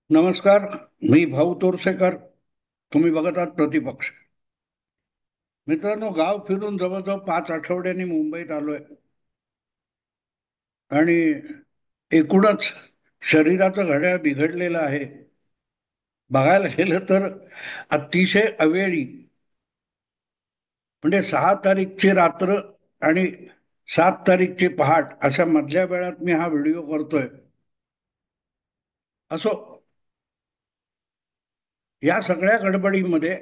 नमस्कार. मी भाऊ तोरसेकर. तुम्ही बघत आहात प्रतिपक्ष. मित्रांनो, गाव फिरून जवळजवळ 5 आठवड्यांनी मुंबईत आलोय आणि एकूणच शरीराचं घड्याळ बिघडलेलं आहे. बघायला गेलं तर अतिशय अवेळी, म्हणजे 6 तारीखची रात्र आणि 7 तारीखची पहाट अशा मधल्या वेळात मी हा व्हिडिओ करतोय. असो, या सगळ्या गडबडीमध्ये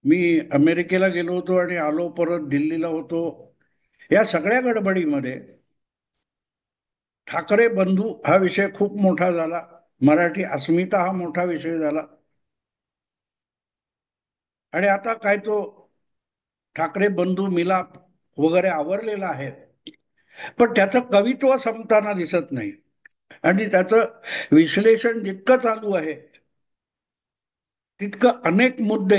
मी अमेरिकेला गेलो होतो आणि आलो, परत दिल्लीला होतो. या सगळ्या गडबडीमध्ये ठाकरे बंधू हा विषय खूप मोठा झाला. मराठी अस्मिता हा मोठा विषय झाला. आणि आता काय तो ठाकरे बंधू मिलाप वगैरे आवरलेला आहे, पण त्याचं कवित्व संपताना दिसत नाही. आणि त्याचं विश्लेषण जितकं चालू आहे तितकं अनेक मुद्दे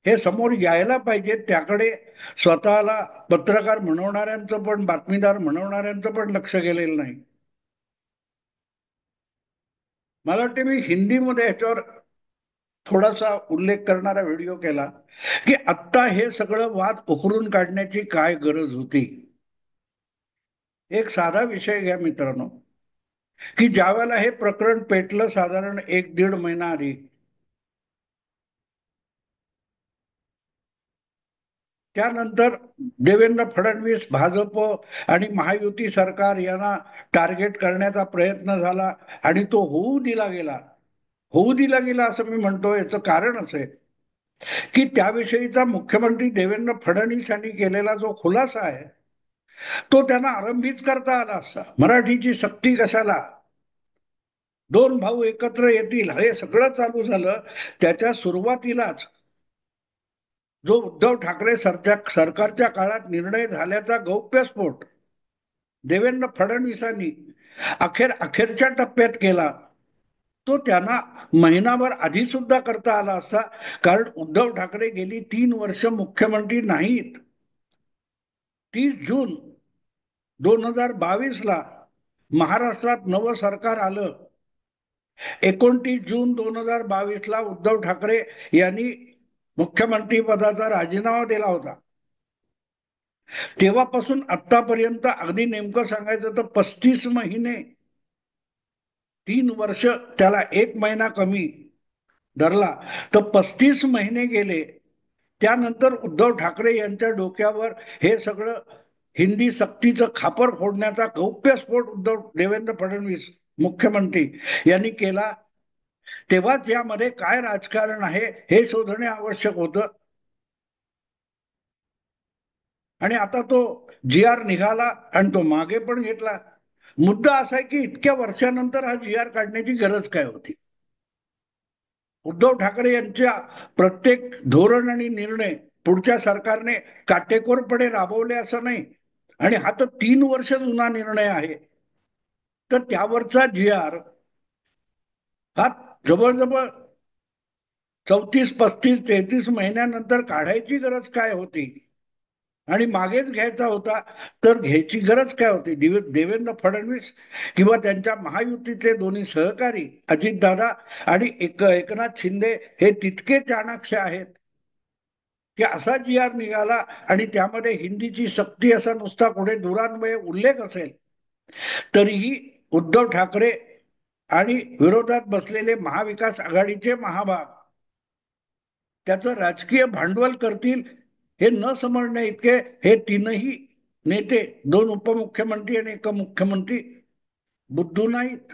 हे समोर यायला पाहिजेत, त्याकडे स्वतःला पत्रकार म्हणवणाऱ्यांचं पण, बातमीदार म्हणवणाऱ्यांचं पण लक्ष गेलेलं नाही. मला वाटते मी हिंदीमध्ये ह्याच्यावर थोडासा उल्लेख करणारा व्हिडिओ केला की आत्ता हे सगळं वाद उकरून काढण्याची काय गरज होती. एक साधा विषय घ्या मित्रांनो, की ज्या वेळेला हे प्रकरण पेटलं साधारण 1-1.5 महिना आधी, त्यानंतर देवेंद्र फडणवीस, भाजप आणि महायुती सरकार यांना टार्गेट करण्याचा प्रयत्न झाला आणि तो होऊ दिला गेला. होऊ दिला गेला असं मी म्हणतो, याचं कारण असं आहे की त्याविषयीचा मुख्यमंत्री देवेंद्र फडणवीस यांनी केलेला जो खुलासा आहे तो त्यांना आरंभीच करता आला असता. मराठीची सक्ती कशाला, दोन भाऊ एकत्र येतील, हे सगळं चालू झालं त्याच्या सुरुवातीलाच जो उद्धव ठाकरे सरकारच्या काळात निर्णय झाल्याचा गौप्यस्फोट देवेंद्र फडणवीसांनी अखेरच्या टप्प्यात केला, तो त्यांना महिनाभर आधी सुद्धा करता आला असता. कारण उद्धव ठाकरे गेली 3 वर्ष मुख्यमंत्री नाहीत. 30 जून 2022 ला महाराष्ट्रात नवं सरकार आलं. 29 जून 2022 ला उद्धव ठाकरे यांनी मुख्यमंत्री पदाचा राजीनामा दिला होता. तेव्हापासून आतापर्यंत अगदी नेमकं सांगायचं तर 35 महिने, 3 वर्ष, त्याला 1 महिना कमी धरला तर 35 महिने गेले. त्यानंतर उद्धव ठाकरे यांच्या डोक्यावर हे सगळं हिंदी सक्तीचं खापर फोडण्याचा गौप्यस्फोट देवेंद्र फडणवीस मुख्यमंत्री यांनी केला. तेव्हाच यामध्ये काय राजकारण आहे हे शोधणे आवश्यक होतं. आणि आता तो जी आर निघाला आणि तो मागे पण घेतला. मुद्दा असा आहे की इतक्या वर्षानंतर हा जी आर काढण्याची गरज काय होती. उद्धव ठाकरे यांच्या प्रत्येक धोरण आणि निर्णय पुढच्या सरकारने काटेकोरपणे राबवले असं नाही. आणि हा तर 3 वर्ष जुना निर्णय आहे, तर त्यावरचा जी आर हा जवळजवळ 34, 35, 33 महिन्यानंतर काढायची गरज काय होती. आणि मागेच घ्यायचा होता तर घ्यायची गरज काय होती. देवेंद्र फडणवीस किंवा त्यांच्या महायुतीतले दोन्ही सहकारी अजितदादा आणि एकनाथ शिंदे हे तितके चाणाक्ष आहेत की असा जी आर निघाला आणि त्यामध्ये हिंदीची सक्ती असा नुसता पुढे दुरान्वये उल्लेख असेल तरीही उद्धव ठाकरे आणि विरोधात बसलेले महाविकास आघाडीचे महाभाग त्याचं राजकीय भांडवल करतील हे न समजणे इतके हे तीनही नेते, 2 उपमुख्यमंत्री आणि एक मुख्यमंत्री, बुद्धू नाहीत.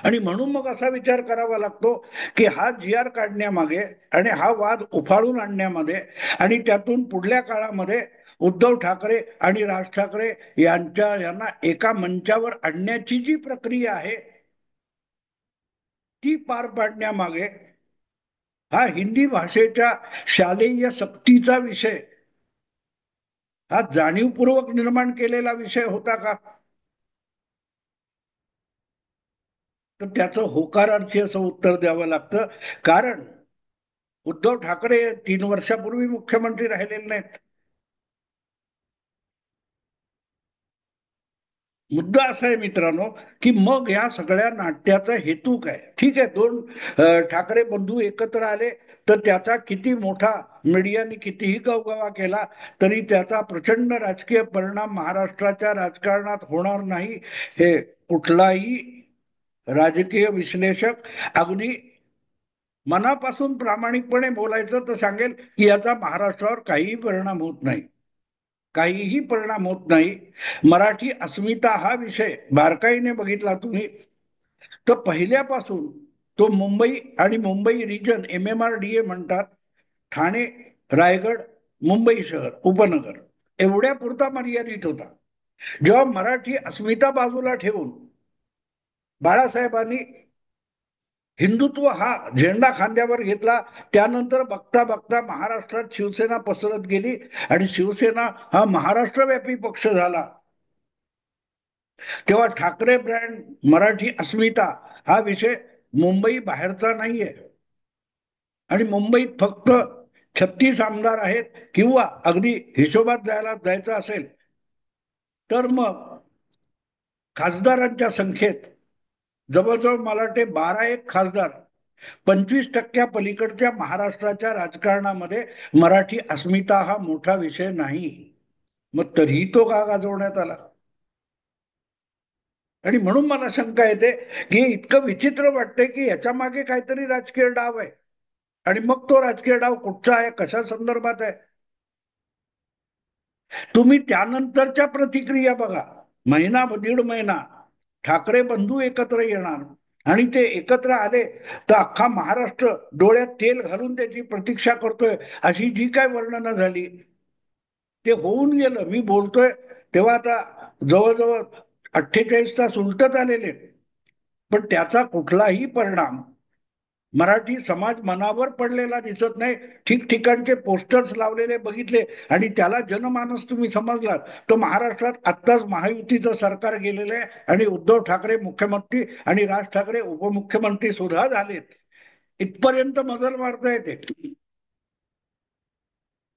आणि म्हणून मग असा विचार करावा लागतो की हा जी आर काढण्यामागे आणि हा वाद उफाळून आणण्यामध्ये आणि त्यातून पुढल्या काळामध्ये उद्धव ठाकरे आणि राज ठाकरे यांना एका मंचावर आणण्याची जी प्रक्रिया आहे ती पार पाडण्यामागे हा हिंदी भाषेच्या शालेय सक्तीचा विषय हा जाणीवपूर्वक निर्माण केलेला विषय होता का. तर त्याचं होकारार्थी असं उत्तर द्यावं लागतं. कारण उद्धव ठाकरे 3 वर्षापूर्वी मुख्यमंत्री राहिलेले नाहीत. मुद्दा असा आहे मित्रांनो, की मग या सगळ्या नाट्याचा हेतू काय? ठीक आहे, दोन ठाकरे बंधू एकत्र आले तर त्याचा किती मोठा मीडियाने कितीही गवगवा केला तरी त्याचा प्रचंड राजकीय परिणाम महाराष्ट्राच्या राजकारणात होणार नाही, हे कुठलाही राजकीय विश्लेषक अगदी मनापासून प्रामाणिकपणे बोलायचं तर सांगेल की याचा महाराष्ट्रावर काहीही परिणाम होत नाही. काहीही परिणाम होत नाही. मराठी अस्मिता हा विषय बारकाईने बघितला तुम्ही तर पहिल्यापासून तो मुंबई आणि मुंबई रिजन MMRDA म्हणतात, ठाणे, रायगड, मुंबई शहर उपनगर एवढ्या पुरता मर्यादित होता. जेव्हा मराठी अस्मिता बाजूला ठेवून बाळासाहेबांनी हिंदुत्व हा झेंडा खांद्यावर घेतला, त्यानंतर बघता बघता महाराष्ट्रात शिवसेना पसरत गेली आणि शिवसेना हा महाराष्ट्रव्यापी पक्ष झाला. तेव्हा ठाकरे ब्रँड, मराठी अस्मिता हा विषय मुंबई बाहेरचा नाहीये. आणि मुंबईत फक्त 36 आमदार आहेत किंवा अगदी हिशोबात जायचं असेल तर मग खासदारांच्या संख्येत जवळजवळ मला वाटते 12 एक खासदार 25% पलीकडच्या महाराष्ट्राच्या राजकारणामध्ये मराठी अस्मिता हा मोठा विषय नाही. मग तरीही तो का गाजवण्यात आला? आणि म्हणून मला शंका येते की इतकं विचित्र वाटतंय की याच्या मागे काहीतरी राजकीय डाव आहे. आणि मग तो राजकीय डाव कुठचा आहे, कशा संदर्भात आहे? तुम्ही त्यानंतरच्या प्रतिक्रिया बघा. महिना दीड महिना ठाकरे बंधू एकत्र येणार आणि ते एकत्र आले तर अख्खा महाराष्ट्र डोळ्यात तेल घालून त्याची प्रतीक्षा करतोय अशी जी काय वर्णनं झाली ते होऊन गेलं. मी बोलतोय तेव्हा आता जवळजवळ 48 तास उलटत आलेले, पण त्याचा कुठलाही परिणाम मराठी समाज मनावर पडलेला दिसत नाही. ठिकठिकाणचे पोस्टर्स लावलेले बघितले आणि त्याला जनमानस तुम्ही समजलात तो महाराष्ट्रात आत्ताच महायुतीचं सरकार गेलेलं आहे आणि उद्धव ठाकरे मुख्यमंत्री आणि राज ठाकरे उपमुख्यमंत्री सुद्धा झालेत, इथपर्यंत मजल मारता येते.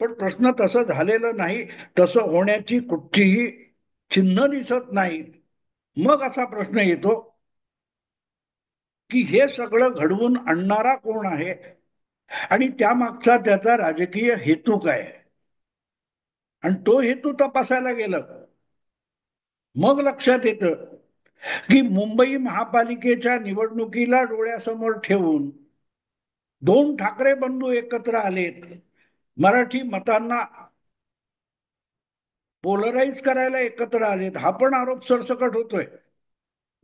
पण प्रश्न तसं झालेलं नाही, तसं होण्याची कुठचीही चिन्ह दिसत नाही. मग असा प्रश्न येतो की हे सगळं घडवून आणणारा कोण आहे आणि त्यामागचा त्याचा राजकीय हेतू काय? आणि तो हेतू तपासायला गेलं मग लक्षात येतं की मुंबई महापालिकेच्या निवडणुकीला डोळ्यासमोर ठेवून दोन ठाकरे बंधू एकत्र आलेत, मराठी मतांना पोलराईज करायला एकत्र आलेत, हा पण आरोप सरसकट होतोय.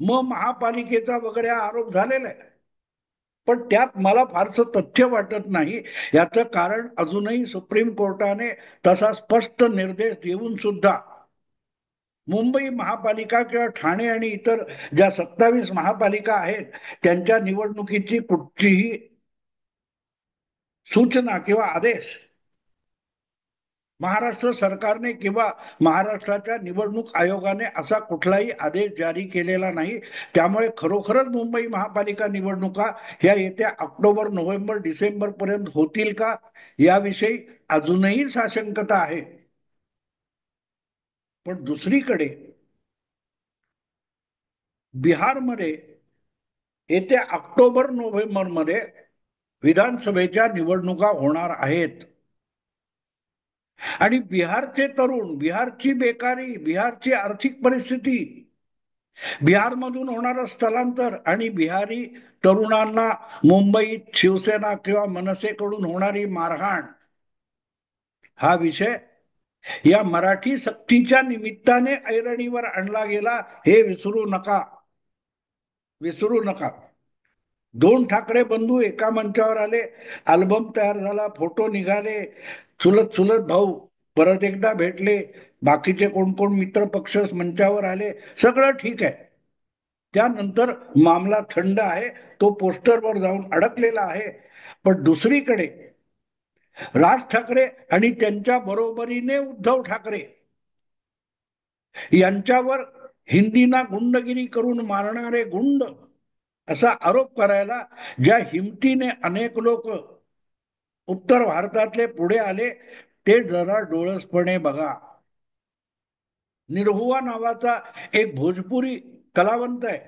मग महापालिकेचा वगैरे आरोप झालेला आहे, पण त्यात मला फारसं तथ्य वाटत नाही. याचं कारण अजूनही सुप्रीम कोर्टाने तसा स्पष्ट निर्देश देऊन सुद्धा मुंबई महापालिका किंवा ठाणे आणि इतर ज्या 27 महापालिका आहेत त्यांच्या निवडणुकीची कुठलीही सूचना किंवा आदेश महाराष्ट्र सरकारने किंवा महाराष्ट्राच्या निवडणूक आयोगाने असा कुठलाही आदेश जारी केलेला नाही. त्यामुळे खरोखरच मुंबई महापालिका निवडणुका ह्या येत्या ऑक्टोबर, नोव्हेंबर, डिसेंबर पर्यंत होतील का याविषयी अजूनही साशंकता आहे. पण दुसरीकडे बिहारमध्ये येत्या ऑक्टोबर, नोव्हेंबर मध्ये विधानसभेच्या निवडणुका होणार आहेत आणि बिहारचे तरुण, बिहारची बेकारी, बिहारची आर्थिक परिस्थिती, बिहारमधून होणारं स्थलांतर आणि बिहारी तरुणांना मुंबईत शिवसेना किंवा मनसेकडून होणारी मारहाण हा विषय या मराठी सक्तीच्या निमित्ताने ऐरणीवर आणला गेला, हे विसरू नका. विसरू नका. दोन ठाकरे बंधू एका मंचावर आले, अल्बम तयार झाला, फोटो निघाले, चुलत चुलत भाऊ परत एकदा भेटले, बाकीचे कोण कोण मित्र पक्ष मंचावर आले, सगळं ठीक आहे. त्यानंतर मामला थंड आहे, तो पोस्टरवर जाऊन अडकलेला आहे. पण दुसरीकडे राज ठाकरे आणि त्यांच्या बरोबरीने उद्धव ठाकरे यांच्यावर हिंदीना गुंडगिरी करून मारणारे गुंड असा आरोप करायला ज्या हिमतीने अनेक लोक उत्तर भारतातले पुढे आले ते जरा डोळसपणे बघा. निरहुआ नावाचा एक भोजपुरी कलावंत आहे.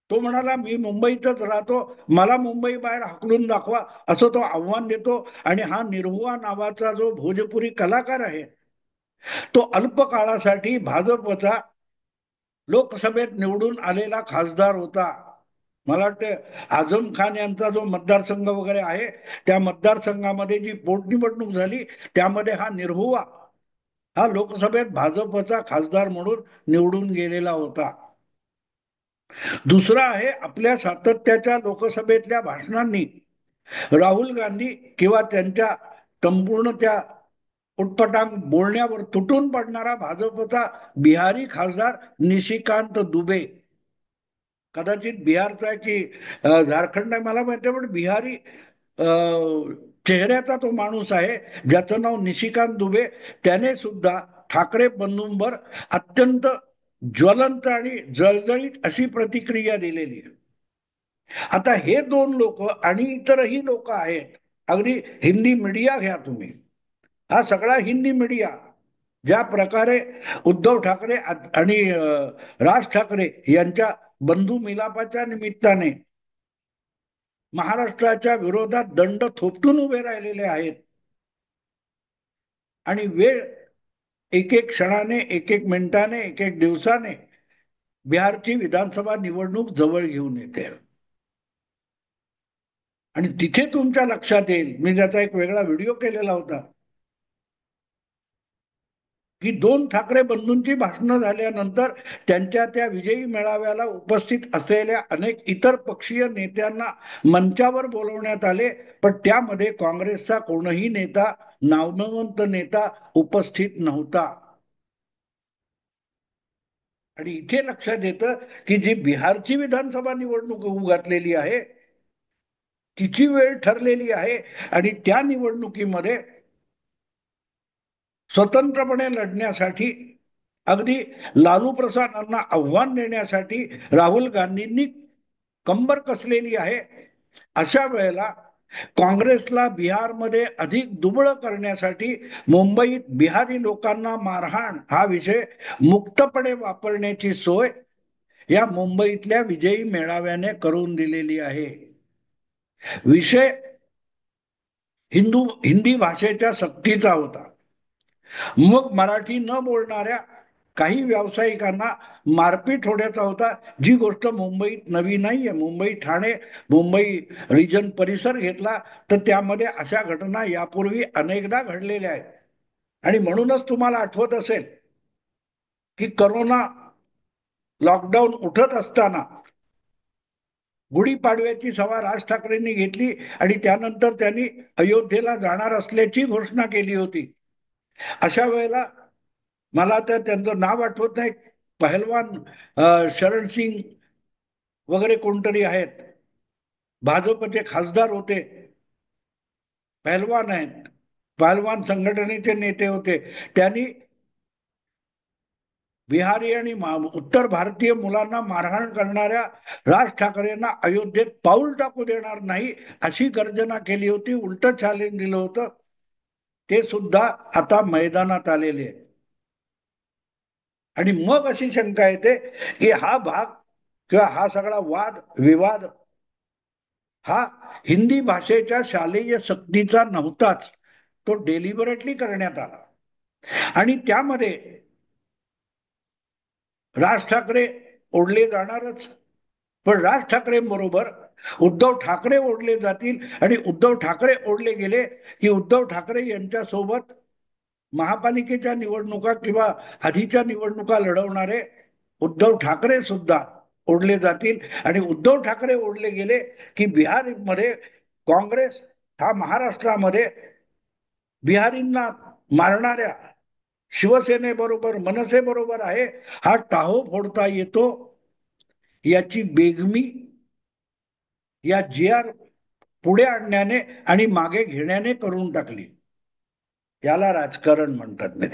तो म्हणाला मी मुंबईतच राहतो, मला मुंबई बाहेर हाकलून दाखवा, असं तो आव्हान देतो. आणि हा निरहुआ नावाचा जो भोजपुरी कलाकार आहे तो अल्प काळासाठी भाजपचा लोकसभेत निवडून आलेला खासदार होता. मला वाटतं आझम खान यांचा जो मतदारसंघ वगैरे आहे त्या मतदारसंघामध्ये जी पोटनिवडणूक झाली त्यामध्ये हा निरहुआ हा लोकसभेत भाजपचा खासदार म्हणून निवडून गेलेला होता. दुसरा आहे, आपल्या सातत्याच्या लोकसभेतल्या भाषणांनी राहुल गांधी किंवा त्यांच्या संपूर्ण त्या उटपटांग बोलण्यावर तुटून पडणारा भाजपचा बिहारी खासदार निशिकांत दुबे, कदाचित बिहारचा आहे की झारखंड आहे मला माहिती आहे, पण बिहारी चेहऱ्याचा तो माणूस आहे ज्याचं नाव निशिकांत दुबे. त्याने सुद्धा ठाकरे बंधूंवर अत्यंत ज्वलंत आणि जळजळीत अशी प्रतिक्रिया दिलेली आहे. आता हे दोन लोक आणि इतरही लोक आहेत. अगदी हिंदी मीडिया घ्या तुम्ही, हा सगळा हिंदी मीडिया ज्या प्रकारे उद्धव ठाकरे आणि राज ठाकरे यांच्या बंधू मिलापाच्या निमित्ताने महाराष्ट्राच्या विरोधात दंड थोपटून उभे राहिलेले आहेत आणि वेळ एक एक क्षणाने, एक एक मिनिटाने, एक एक दिवसाने बिहारची विधानसभा निवडणूक जवळ घेऊन येते. आणि तिथे तुमच्या लक्षात येईल, मी त्याचा एक वेगळा व्हिडिओ केलेला होता, की दोन ठाकरे बंधूंची भाषणं झाल्यानंतर त्यांच्या त्या विजयी मेळाव्याला उपस्थित असलेल्या अनेक इतर पक्षीय नेत्यांना मंचावर बोलवण्यात आले, पण त्यामध्ये काँग्रेसचा कोणीही नेता, नामवंत नेता उपस्थित नव्हता. आणि इथे लक्षात येतं की जी बिहारची विधानसभा निवडणूक होऊ घातलेली आहे तिची वेळ ठरलेली आहे आणि त्या निवडणुकीमध्ये स्वतंत्रपणे लढण्यासाठी अगदी लालू प्रसादांना आव्हान देण्यासाठी राहुल गांधींनी कंबर कसलेली आहे. अशा वेळेला काँग्रेसला बिहारमध्ये अधिक दुबळं करण्यासाठी मुंबईत बिहारी लोकांना मारहाण हा विषय मुक्तपणे वापरण्याची सोय या मुंबईतल्या विजयी मेळाव्याने करून दिलेली आहे. विषय हिंदी भाषेच्या सक्तीचा होता. मग मराठी न बोलणाऱ्या काही व्यावसायिकांना मारपीट होण्याचा होता, जी गोष्ट मुंबईत नवी नाहीये. मुंबई ठाणे, मुंबई रिजन परिसर घेतला तर त्यामध्ये अशा घटना यापूर्वी अनेकदा घडलेल्या आहेत. आणि म्हणूनच तुम्हाला आठवत असेल की करोना लॉकडाऊन उठत असताना गुढीपाडव्याची सभा राज ठाकरेंनी घेतली आणि त्यानंतर त्यांनी अयोध्येला जाणार असल्याची घोषणा केली होती. अशा वेळेला मला तर त्यांचं नाव आठवत नाही, पहलवान शरण सिंग वगैरे कोणतरी आहेत, भाजपचे खासदार होते, पहलवान आहेत, पहलवान संघटनेचे नेते होते. त्यांनी बिहारी आणि उत्तर भारतीय मुलांना मारहाण करणाऱ्या राज ठाकरेंना अयोध्येत पाऊल टाकू देणार नाही अशी गर्जना केली होती, उलट चॅलेंज दिलं होतं. ते सुद्धा आता मैदानात आलेले आहेत. आणि मग अशी शंका येते की हा भाग किंवा हा सगळा वाद विवाद हा हिंदी भाषेच्या शालेय सक्तीचा नव्हताच, तो डेलिबरेटली करण्यात आला. आणि त्यामध्ये राज ठाकरे ओढले जाणारच, पण राज ठाकरे बरोबर उद्धव ठाकरे ओढले जातील आणि उद्धव ठाकरे ओढले गेले की उद्धव ठाकरे यांच्या सोबत महापालिकेच्या निवडणुका किंवा आधीच्या निवडणुका लढवणारे उद्धव ठाकरे सुद्धा ओढले जातील. आणि उद्धव ठाकरे ओढले गेले की बिहारमध्ये काँग्रेस हा महाराष्ट्रामध्ये बिहारींना मारणाऱ्या शिवसेनेबरोबर मनसेबरोबर आहे हा टाहो फोडता येतो, याची बेगमी या जी आर पुढे आणण्याने आणि मागे घेण्याने करून टाकली. याला राजकारण म्हणतात मी.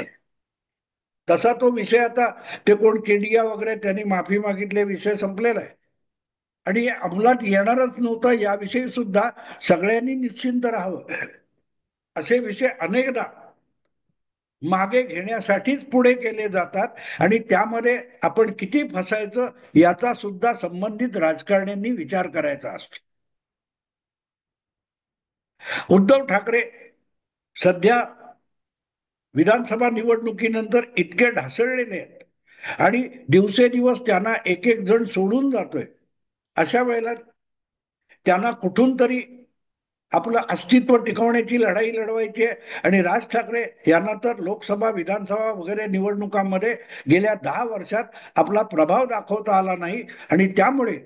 तसा तो विषय आता ते कोण केडिया वगैरे त्यांनी माफी मागितले, विषय संपलेला आहे. आणि अंमलात येणारच नव्हता याविषयी सुद्धा सगळ्यांनी निश्चिंत राहावं. असे विषय अनेकदा मागे घेण्यासाठीच पुढे केले जातात आणि त्यामध्ये आपण किती फसायचं याचा सुद्धा संबंधित राजकारण्यांनी विचार करायचा असतो. उद्धव ठाकरे सध्या विधानसभा निवडणुकीनंतर इतके ढासळलेले आहेत आणि दिवसेदिवस त्यांना एक एक जण सोडून जातोय. अशा वेळेला त्यांना कुठून तरी आपलं अस्तित्व टिकवण्याची लढाई लढवायची आहे आणि राज ठाकरे यांना तर लोकसभा विधानसभा वगैरे निवडणुकांमध्ये गेल्या 10 वर्षात आपला प्रभाव दाखवता आला नाही आणि त्यामुळे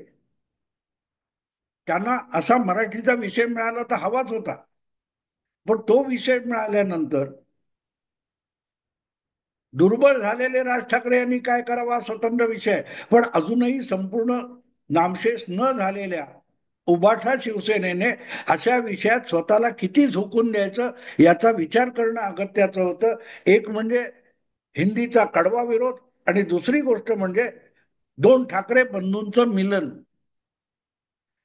त्यांना असा मराठीचा विषय मिळाला तर हवाच होता, पण तो विषय मिळाल्यानंतर दुर्बळ झालेले राज ठाकरे यांनी काय करावा स्वतंत्र विषय, पण अजूनही संपूर्ण नामशेष न झालेल्या उबाठा शिवसेनेने अशा विषयात स्वतःला किती झोकून द्यायचं याचा विचार करणं अगत्याचं होतं. एक म्हणजे हिंदीचा कडवा विरोध आणि दुसरी गोष्ट म्हणजे दोन ठाकरे बंधूंचं मिलन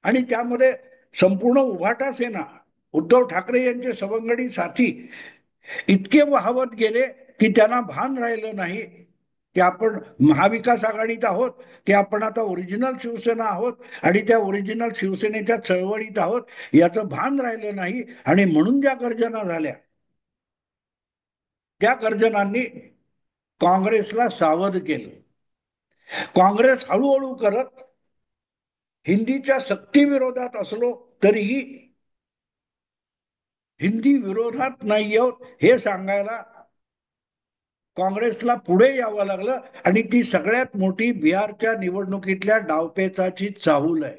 आणि त्यामध्ये संपूर्ण उभाटा सेना उद्धव ठाकरे यांचे सवंगडी साथी इतके वाहवत गेले की त्यांना भान राहिलं नाही की आपण महाविकास आघाडीत आहोत की आपण आता ओरिजिनल शिवसेना आहोत आणि त्या ओरिजिनल शिवसेनेच्या चळवळीत आहोत याचं भान राहिलं नाही आणि म्हणून ज्या गर्जना झाल्या त्या गर्जनांनी काँग्रेसला सावध केलं. काँग्रेस हळूहळू करत हिंदीच्या सक्ती विरोधात असलो तरीही हिंदी विरोधात नाही आहोत हे सांगायला काँग्रेसला पुढे यावं लागलं आणि ती सगळ्यात मोठी बिहारच्या निवडणुकीतल्या डावपेचाची चाहूल आहे.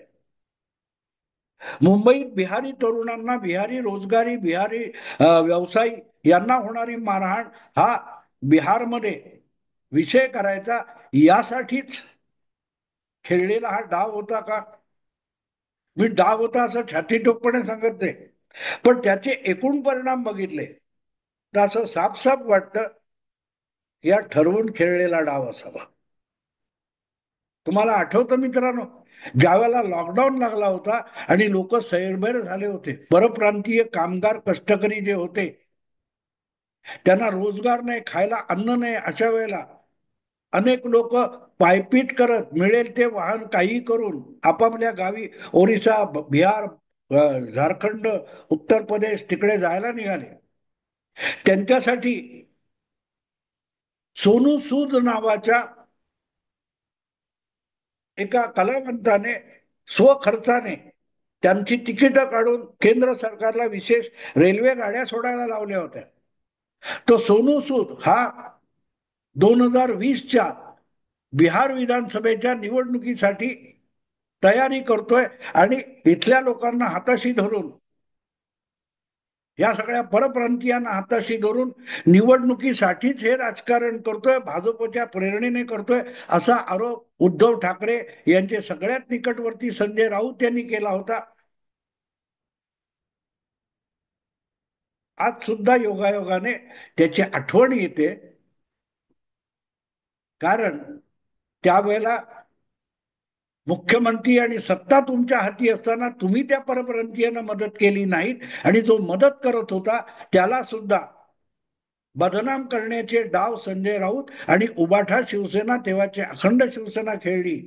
मुंबईत बिहारी तरुणांना बिहारी रोजगारी बिहारी व्यवसायी यांना होणारी मारहाण हा बिहारमध्ये विषय करायचा यासाठीच खेळलेला हा डाव होता का? मी डाव होता असं छाती टोकपणे सांगत नाही, पण त्याचे एकूण परिणाम बघितले तर असं साफ वाटतं या ठरवून खेळलेला डाव असावा. तुम्हाला आठवतं मित्रांनो, ज्यावेळेला लॉकडाऊन लागला होता आणि लोक सैरभैर झाले होते, परप्रांतीय कामगार कष्टकरी जे होते त्यांना रोजगार नाही, खायला अन्न नाही, अशा वेळेला अनेक लोक पायपीट करत मिळेल ते वाहन काही करून आपापल्या गावी ओरिसा बिहार झारखंड उत्तर प्रदेश तिकडे जायला निघाले. त्यांच्यासाठी सोनू सूद नावाच्या एका कलावंताने स्वखर्चाने त्यांची तिकीटं काढून केंद्र सरकारला विशेष रेल्वे गाड्या सोडायला लावल्या होत्या. तो सोनू सूद हा 2020च्या बिहार विधानसभेच्या निवडणुकीसाठी तयारी करतोय आणि इथल्या लोकांना हाताशी धरून या सगळ्या परप्रांतीयांना हाताशी धरून निवडणुकीसाठीच हे राजकारण करतोय, भाजपच्या प्रेरणेने करतोय असा आरोप उद्धव ठाकरे यांचे सगळ्यात निकटवर्ती संजय राऊत यांनी केला होता. आज सुद्धा योगायोगाने त्याची आठवण येते, कारण त्यावेळेला मुख्यमंत्री आणि सत्ता तुमच्या हाती असताना तुम्ही त्या परप्रांतीयांना मदत केली नाहीत आणि जो मदत करत होता त्याला सुद्धा बदनाम करण्याचे डाव संजय राऊत आणि उबाठा शिवसेना तेव्हाची अखंड शिवसेना खेळली.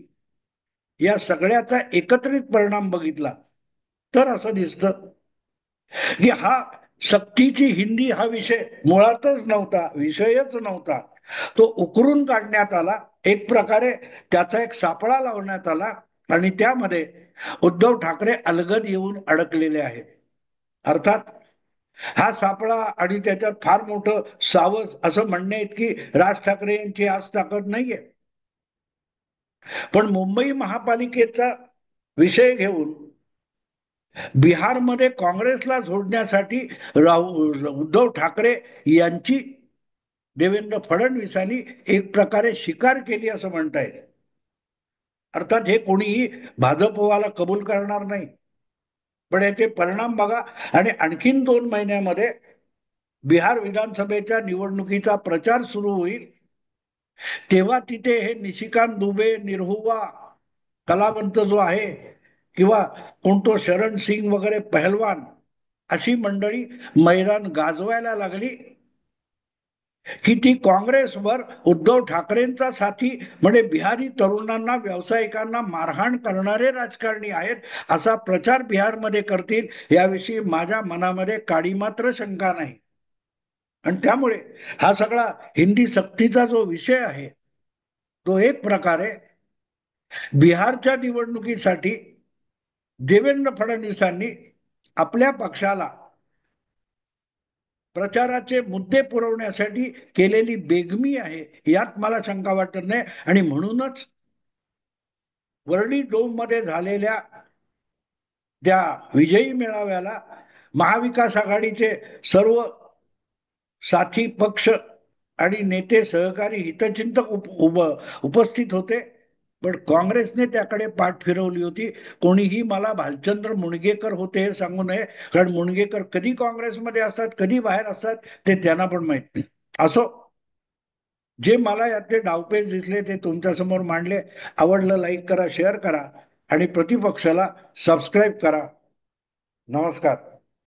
या सगळ्याचा एकत्रित परिणाम बघितला तर असं दिसतं की हा सक्तीची हिंदी हा विषय मुळातच नव्हता, विषयच नव्हता. तो उकरून काढण्यात आला, एक प्रकारे त्याचा एक सापळा लावण्यात आला आणि त्यामध्ये उद्धव ठाकरे अलगद येऊन अडकलेले आहेत. अर्थात हा सापळा आणि त्याच्यात फार मोठं सावज असं म्हणणे इतकी राज ठाकरे यांची आज ताकद नाहीये, पण मुंबई महापालिकेचा विषय घेऊन बिहारमध्ये काँग्रेसला जोडण्यासाठी उद्धव ठाकरे यांची देवेंद्र फडणवीसांनी एक प्रकारे शिकार केली असं म्हणता येईल. अर्थात हे कोणीही भाजपवाला कबूल करणार नाही, पण याचे परिणाम बघा. आणि आणखीन 2 महिन्यामध्ये बिहार विधानसभेच्या निवडणुकीचा प्रचार सुरू होईल, तेव्हा तिथे हे निशिकांत दुबे निरहुवा कलावंत जो आहे किंवा कोणतो शरण सिंग वगैरे पहलवान अशी मंडळी मैदान गाजवायला लागली की ती काँग्रेसवर उद्धव ठाकरेंचा साथी म्हणजे बिहारी तरुणांना व्यावसायिकांना मारहाण करणारे राजकारणी आहेत असा प्रचार बिहारमध्ये करतील याविषयी माझ्या मनामध्ये काडी मात्र शंका नाही. आणि त्यामुळे हा सगळा हिंदी सक्तीचा जो विषय आहे तो एक प्रकारे बिहारच्या निवडणुकीसाठी देवेंद्र फडणवीसांनी आपल्या पक्षाला प्रचाराचे मुद्दे पुरवण्यासाठी केलेली बेगमी आहे यात मला शंका वाटत नाही. आणि म्हणूनच वरळी डोम मध्ये झालेल्या त्या विजयी मेळाव्याला महाविकास आघाडीचे सर्व साथी पक्ष आणि नेते सहकारी हितचिंतक उपस्थित होते. पण काँग्रेसने त्याकडे पाठ फिरवली होती. कोणीही मला भालचंद्र मुणगेकर होते हे सांगू नये, कारण मुणगेकर कधी काँग्रेसमध्ये असतात कधी बाहेर असतात ते त्यांना पण माहित नाही. असो, जे मला यातले डावपेच दिसले ते तुमच्या समोर मांडले. आवडलं लाईक करा, शेअर करा आणि प्रतिपक्षाला सबस्क्राईब करा. नमस्कार.